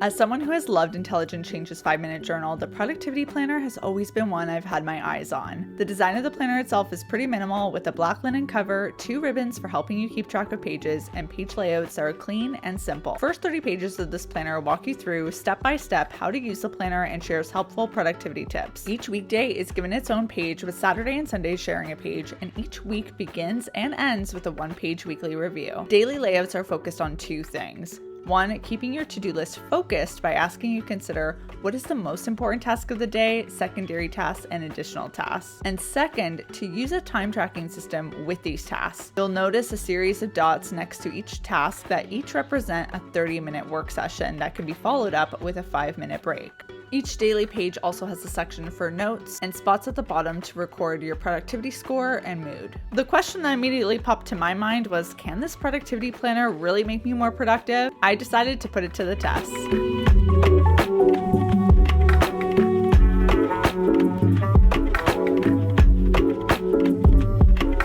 As someone who has loved Intelligent Change's 5-minute journal, the productivity planner has always been one I've had my eyes on. The design of the planner itself is pretty minimal, with a black linen cover, 2 ribbons for helping you keep track of pages, and page layouts that are clean and simple. First 30 pages of this planner walk you through step by step how to use the planner and shares helpful productivity tips. Each weekday is given its own page, with Saturday and Sunday sharing a page, and each week begins and ends with a 1-page weekly review. Daily layouts are focused on 2 things. 1, keeping your to-do list focused by asking you to consider what is the most important task of the day, secondary tasks, and additional tasks. And 2nd, to use a time tracking system with these tasks. You'll notice a series of dots next to each task that each represent a 30-minute work session that can be followed up with a 5-minute break. Each daily page also has a section for notes and spots at the bottom to record your productivity score and mood. The question that immediately popped to my mind was, can this productivity planner really make me more productive? I decided to put it to the test.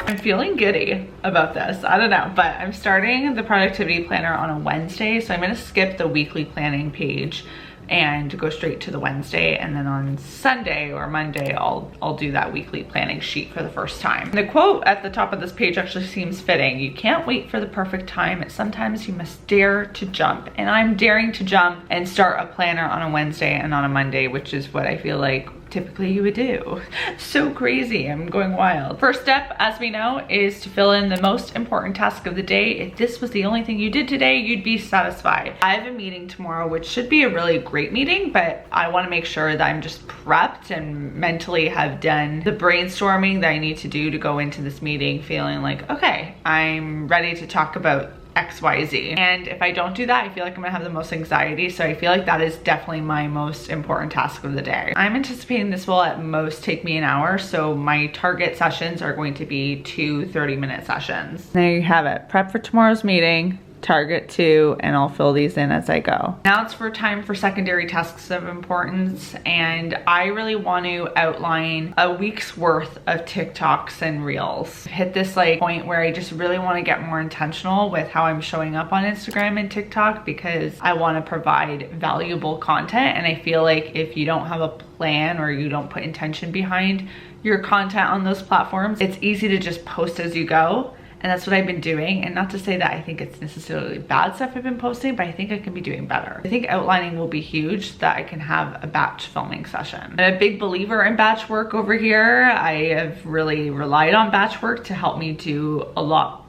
I'm feeling giddy about this. I don't know, but I'm starting the productivity planner on a Wednesday, so I'm going to skip the weekly planning page and go straight to the Wednesday, and then on Sunday or Monday I'll do that weekly planning sheet for the first time. The quote at the top of this page actually seems fitting. You can't wait for the perfect time. Sometimes you must dare to jump, and I'm daring to jump and start a planner on a Wednesday and on a Monday, which is what I feel like typically you would do. So crazy, I'm going wild. First step, as we know, is to fill in the most important task of the day. If this was the only thing you did today, you'd be satisfied. I have a meeting tomorrow, which should be a really great meeting, but I want to make sure that I'm just prepped and mentally have done the brainstorming that I need to do to go into this meeting feeling like, okay, I'm ready to talk about XYZ. And if I don't do that, I feel like I'm gonna have the most anxiety. So I feel like that is definitely my most important task of the day. I'm anticipating this will at most take me an hour. So my target sessions are going to be 2 30-minute sessions. There you have it. Prep for tomorrow's meeting. Target 2, and I'll fill these in as I go. Now it's time for secondary tasks of importance, and I really want to outline a week's worth of TikToks and Reels. Hit this point where I just really want to get more intentional with how I'm showing up on Instagram and TikTok, because I want to provide valuable content, and I feel like if you don't have a plan or you don't put intention behind your content on those platforms, it's easy to just post as you go. And that's what I've been doing. And not to say that I think it's necessarily bad stuff I've been posting, but I think I can be doing better. I think outlining will be huge so that I can have a batch filming session. I'm a big believer in batch work over here. I have really relied on batch work to help me do a lot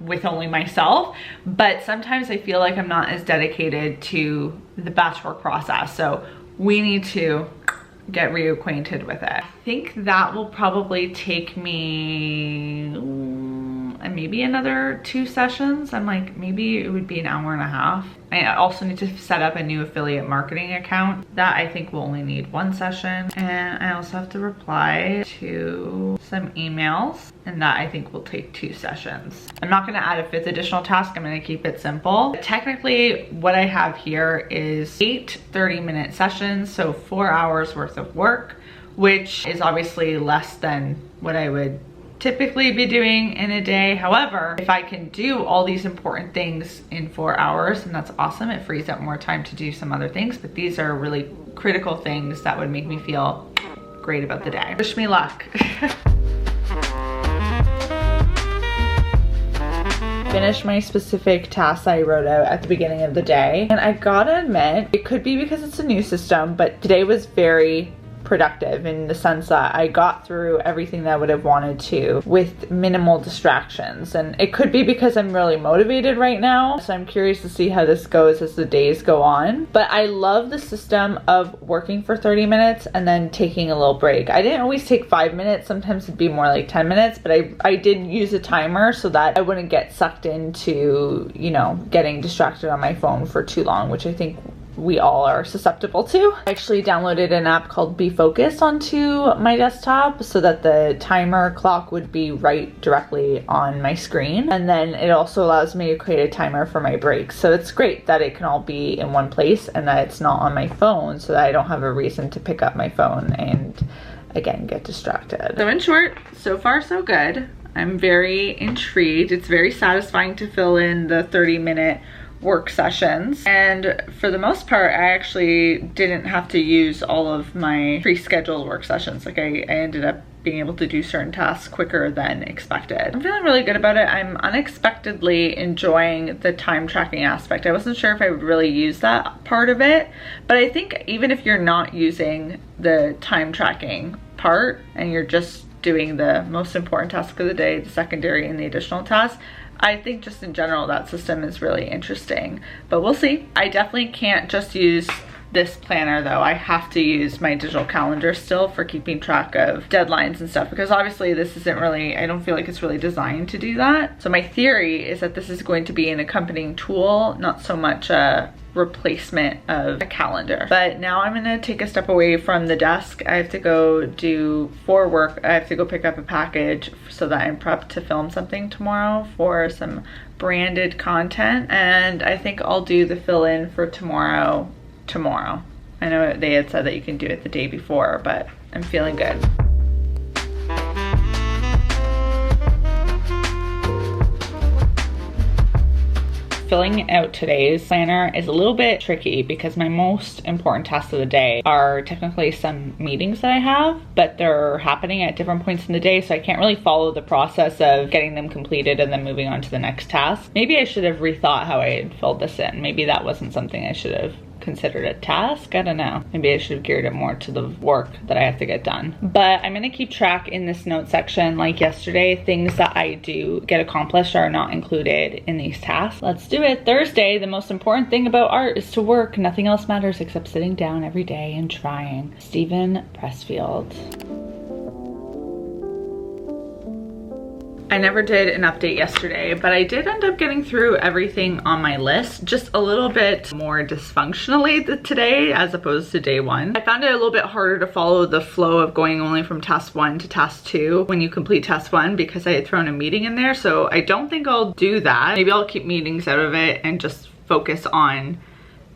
with only myself. But sometimes I feel like I'm not as dedicated to the batch work process. So we need to get reacquainted with it. I think that will probably take me maybe another 2 sessions. I'm like, maybe it would be an hour and a half. I also need to set up a new affiliate marketing account. That I think will only need 1 session. And I also have to reply to some emails, and that I think will take 2 sessions. I'm not gonna add a 5th additional task. I'm gonna keep it simple. But technically, what I have here is 8 30-minute sessions, so 4 hours worth of work, which is obviously less than what I would typically be doing in a day. However, if I can do all these important things in 4 hours, and that's awesome, it frees up more time to do some other things, but these are really critical things that would make me feel great about the day. Wish me luck. Finish my specific tasks I wrote out at the beginning of the day, and I gotta admit, it could be because it's a new system, but today was very productive in the sense that I got through everything that I would have wanted to with minimal distractions. And it could be because I'm really motivated right now, so I'm curious to see how this goes as the days go on. But I love the system of working for 30 minutes and then taking a little break. I didn't always take 5 minutes, sometimes it'd be more like 10 minutes, but I did use a timer so that I wouldn't get sucked into, you know, getting distracted on my phone for too long, which I think we all are susceptible to. I actually downloaded an app called Be Focused onto my desktop so that the timer clock would be right directly on my screen. And then it also allows me to create a timer for my breaks. So it's great that it can all be in one place and that it's not on my phone, so that I don't have a reason to pick up my phone and again get distracted. So in short, so far so good. I'm very intrigued. It's very satisfying to fill in the 30-minute work sessions, and for the most part I actually didn't have to use all of my pre-scheduled work sessions. Like I ended up being able to do certain tasks quicker than expected. I'm feeling really good about it. I'm unexpectedly enjoying the time tracking aspect. I wasn't sure if I would really use that part of it, but I think even if you're not using the time tracking part and you're just doing the most important task of the day, the secondary and the additional tasks, I think just in general that system is really interesting, but we'll see. I definitely can't just use this planner though. I have to use my digital calendar still for keeping track of deadlines and stuff, because obviously this isn't really, I don't feel like it's really designed to do that. So my theory is that this is going to be an accompanying tool, not so much a replacement of a calendar. But now I'm gonna take a step away from the desk. I have to go do for work. I have to go pick up a package so that I'm prepped to film something tomorrow for some branded content, and I think I'll do the fill in for tomorrow. I know they had said that you can do it the day before, but I'm feeling good. Filling out today's planner is a little bit tricky because my most important tasks of the day are technically some meetings that I have, but they're happening at different points in the day, so I can't really follow the process of getting them completed and then moving on to the next task. Maybe I should have rethought how I had filled this in. Maybe that wasn't something I should have considered a task. I don't know. Maybe I should have geared it more to the work that I have to get done. But I'm gonna keep track in this note section like yesterday. Things that I do get accomplished are not included in these tasks. Let's do it. Thursday, the most important thing about art is to work. Nothing else matters except sitting down every day and trying. Stephen Pressfield. I never did an update yesterday, but I did end up getting through everything on my list, just a little bit more dysfunctionally today as opposed to day one. I found it a little bit harder to follow the flow of going only from task 1 to task 2 when you complete task 1 because I had thrown a meeting in there, so I don't think I'll do that. Maybe I'll keep meetings out of it and just focus on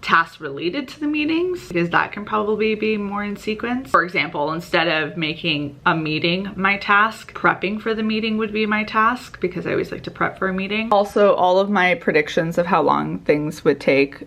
tasks related to the meetings, because that can probably be more in sequence. For example, instead of making a meeting my task, prepping for the meeting would be my task, because I always like to prep for a meeting. Also, all of my predictions of how long things would take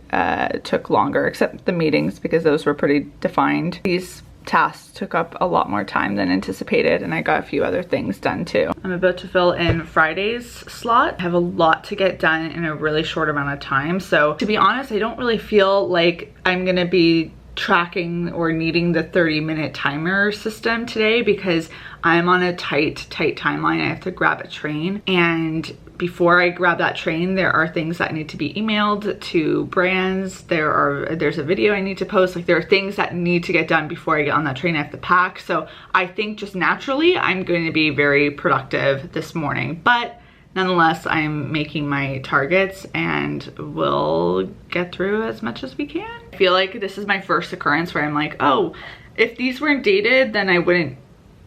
took longer, except the meetings, because those were pretty defined. These tasks took up a lot more time than anticipated, and I got a few other things done too. I'm about to fill in Friday's slot. I have a lot to get done in a really short amount of time, so to be honest, I don't really feel like I'm gonna be tracking or needing the 30-minute timer system today, because I'm on a tight timeline. I have to grab a train, and before I grab that train, there are things that need to be emailed to brands. There's a video I need to post. Like, there are things that need to get done before I get on that train. I have to pack. So I think just naturally, I'm going to be very productive this morning. But nonetheless, I'm making my targets and we'll get through as much as we can. I feel like this is my first occurrence where I'm like, oh, if these weren't dated, then I wouldn't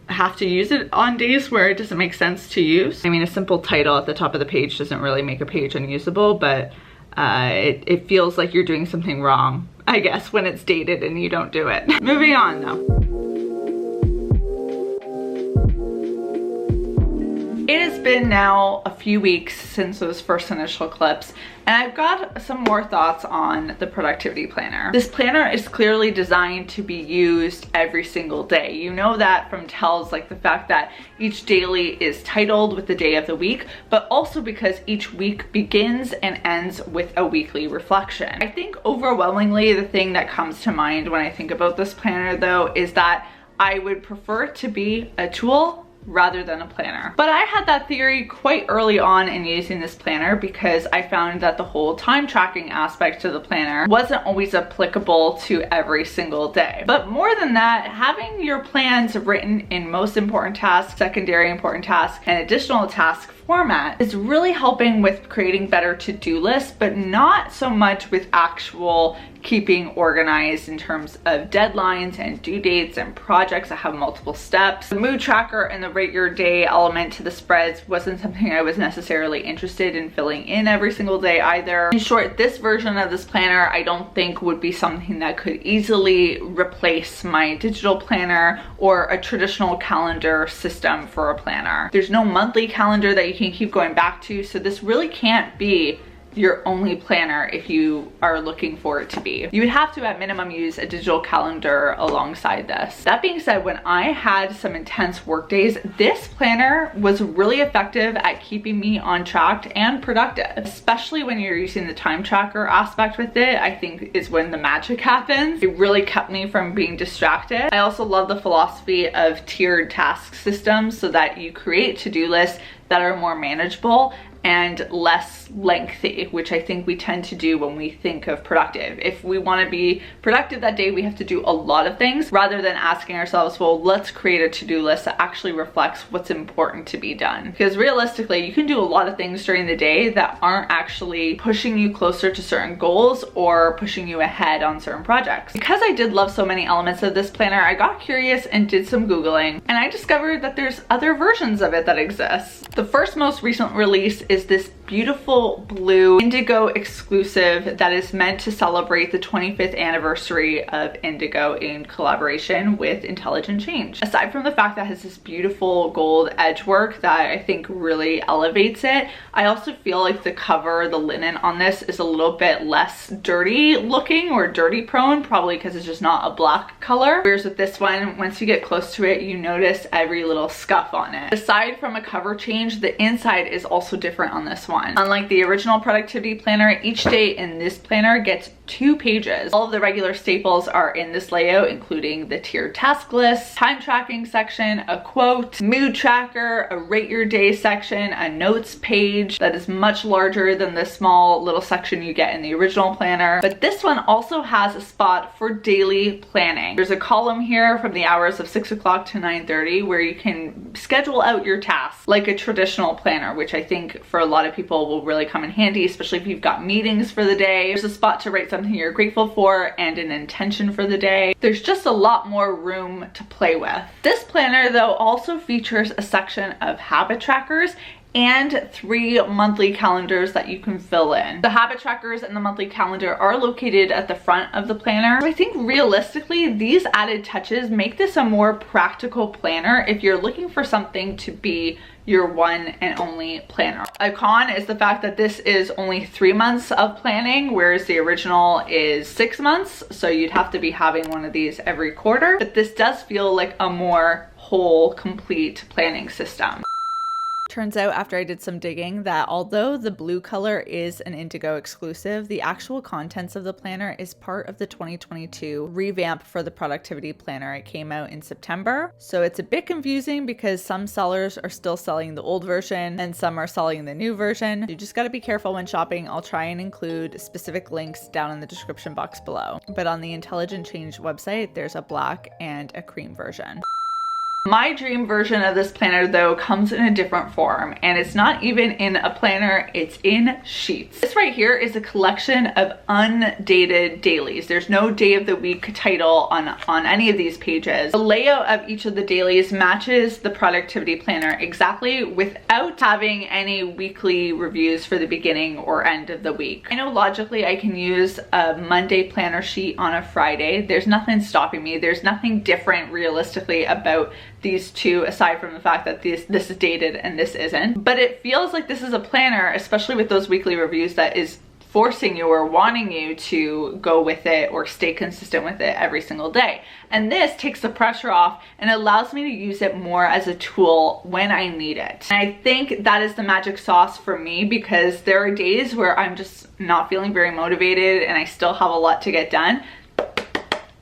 have to use it on days where it doesn't make sense to use. I mean, a simple title at the top of the page doesn't really make a page unusable, but it feels like you're doing something wrong, I guess, when it's dated and you don't do it. Moving on though. It has been now a few weeks since those first initial clips, and I've got some more thoughts on the productivity planner. This planner is clearly designed to be used every single day. You know that from tells like the fact that each daily is titled with the day of the week, but also because each week begins and ends with a weekly reflection. I think overwhelmingly the thing that comes to mind when I think about this planner though is that I would prefer it to be a tool rather than a planner. But I had that theory quite early on in using this planner, because I found that the whole time tracking aspect to the planner wasn't always applicable to every single day. But more than that, having your plans written in most important tasks, secondary important tasks, and additional task format is really helping with creating better to-do lists, but not so much with actual keeping organized in terms of deadlines and due dates and projects that have multiple steps. The mood tracker and the rate your day element to the spreads wasn't something I was necessarily interested in filling in every single day either. In short, this version of this planner I don't think would be something that could easily replace my digital planner or a traditional calendar system for a planner. There's no monthly calendar that you can keep going back to, so this really can't be your only planner if you are looking for it to be. You would have to at minimum use a digital calendar alongside this. That being said, when I had some intense work days, this planner was really effective at keeping me on track and productive, especially when you're using the time tracker aspect with it. I think is when the magic happens. It really kept me from being distracted. I also love the philosophy of tiered task systems so that you create to-do lists that are more manageable and less lengthy, which I think we tend to do when we think of productive. If we want to be productive that day, we have to do a lot of things rather than asking ourselves, well, let's create a to-do list that actually reflects what's important to be done. Because realistically, you can do a lot of things during the day that aren't actually pushing you closer to certain goals or pushing you ahead on certain projects. Because I did love so many elements of this planner, I got curious and did some Googling, and I discovered that there's other versions of it that exist. The first most recent release is this beautiful blue Indigo exclusive that is meant to celebrate the 25th anniversary of Indigo in collaboration with Intelligent Change. Aside from the fact that it has this beautiful gold edge work that I think really elevates it, I also feel like the cover, the linen on this is a little bit less dirty looking or dirty prone, probably because it's just not a black color. Whereas with this one, once you get close to it, you notice every little scuff on it. Aside from a cover change, the inside is also different on this one. Unlike the original productivity planner, each day in this planner gets 2 pages. All of the regular staples are in this layout, including the tiered task list, time tracking section, a quote, mood tracker, a rate your day section, a notes page that is much larger than the small little section you get in the original planner. But this one also has a spot for daily planning. There's a column here from the hours of 6 o'clock to 9:30 where you can schedule out your tasks like a traditional planner, which I think for a lot of people will really come in handy, especially if you've got meetings for the day. There's a spot to write something you're grateful for and an intention for the day. There's just a lot more room to play with. This planner though also features a section of habit trackers and 3 monthly calendars that you can fill in. The habit trackers and the monthly calendar are located at the front of the planner. I think realistically, these added touches make this a more practical planner if you're looking for something to be your one and only planner. A con is the fact that this is only 3 months of planning, whereas the original is 6 months. So you'd have to be having one of these every quarter. But this does feel like a more whole, complete planning system. Turns out after I did some digging that although the blue color is an Indigo exclusive, the actual contents of the planner is part of the 2022 revamp for the productivity planner. It came out in September. So it's a bit confusing because some sellers are still selling the old version and some are selling the new version. You just got to be careful when shopping. I'll try and include specific links down in the description box below. But on the Intelligent Change website, there's a black and a cream version. My dream version of this planner though comes in a different form, and it's not even in a planner, it's in sheets. This right here is a collection of undated dailies. There's no day of the week title on any of these pages. The layout of each of the dailies matches the productivity planner exactly without having any weekly reviews for the beginning or end of the week. I know logically I can use a Monday planner sheet on a Friday. There's nothing stopping me. There's nothing different realistically about these two aside from the fact that this is dated and this isn't. But it feels like this is a planner, especially with those weekly reviews, that is forcing you or wanting you to go with it or stay consistent with it every single day. And this takes the pressure off and allows me to use it more as a tool when I need it. And I think that is the magic sauce for me, because there are days where I'm just not feeling very motivated and I still have a lot to get done.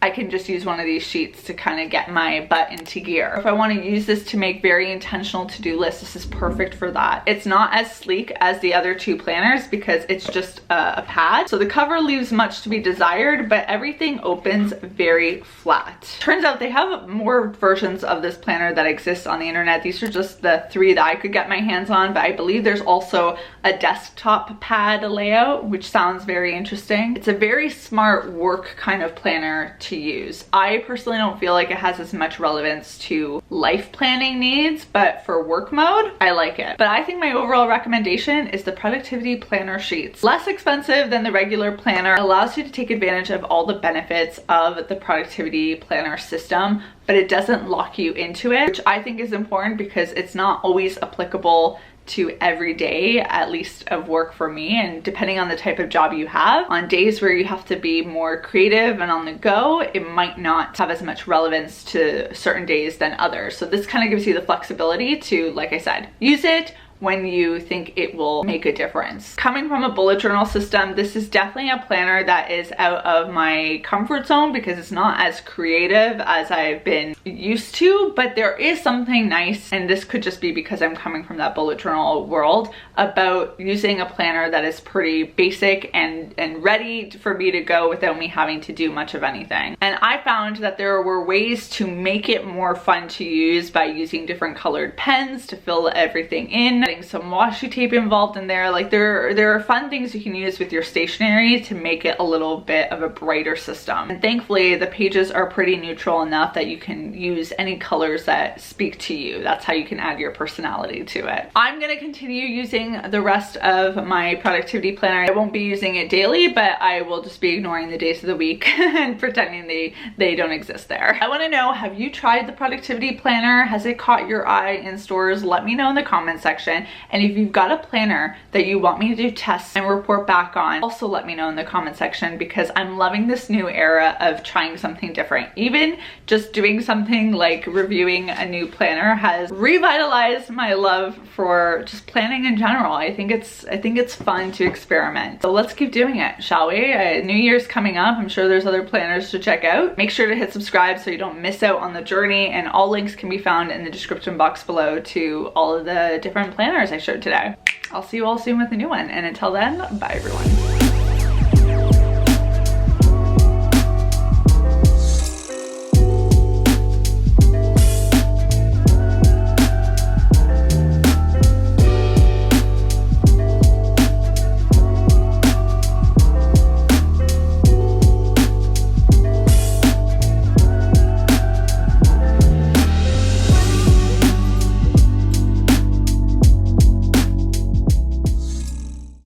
I can just use one of these sheets to kind of get my butt into gear. If I want to use this to make very intentional to-do lists, this is perfect for that. It's not as sleek as the other two planners because it's just a pad. So the cover leaves much to be desired, but everything opens very flat. Turns out they have more versions of this planner that exist on the internet. These are just the 3 that I could get my hands on, but I believe there's also a desktop pad layout, which sounds very interesting. It's a very smart work kind of planner to use. I personally don't feel like it has as much relevance to life planning needs, but for work mode, I like it. But I think my overall recommendation is the productivity planner sheets. Less expensive than the regular planner, allows you to take advantage of all the benefits of the productivity planner system, but it doesn't lock you into it, which I think is important because it's not always applicable to every day, at least of work for me. And depending on the type of job you have, on days where you have to be more creative and on the go, it might not have as much relevance to certain days than others. So this kind of gives you the flexibility to, like I said, use it when you think it will make a difference. Coming from a bullet journal system, this is definitely a planner that is out of my comfort zone because it's not as creative as I've been used to, but there is something nice, and this could just be because I'm coming from that bullet journal world, about using a planner that is pretty basic and ready for me to go without me having to do much of anything. And I found that there were ways to make it more fun to use by using different colored pens to fill everything in, some washi tape involved in there. Like there are fun things you can use with your stationery to make it a little bit of a brighter system. And thankfully the pages are pretty neutral enough that you can use any colors that speak to you. That's how you can add your personality to it. I'm gonna continue using the rest of my productivity planner. I won't be using it daily, but I will just be ignoring the days of the week and pretending they don't exist there. I wanna know, have you tried the productivity planner? Has it caught your eye in stores? Let me know in the comment section. And if you've got a planner that you want me to do tests and report back on, also let me know in the comment section, because I'm loving this new era of trying something different. Even just doing something like reviewing a new planner has revitalized my love for just planning in general. I think it's fun to experiment. So let's keep doing it, shall we? New Year's coming up. I'm sure there's other planners to check out. Make sure to hit subscribe so you don't miss out on the journey, and all links can be found in the description box below to all of the different planners I showed today. I'll see you all soon with a new one, and until then, bye everyone.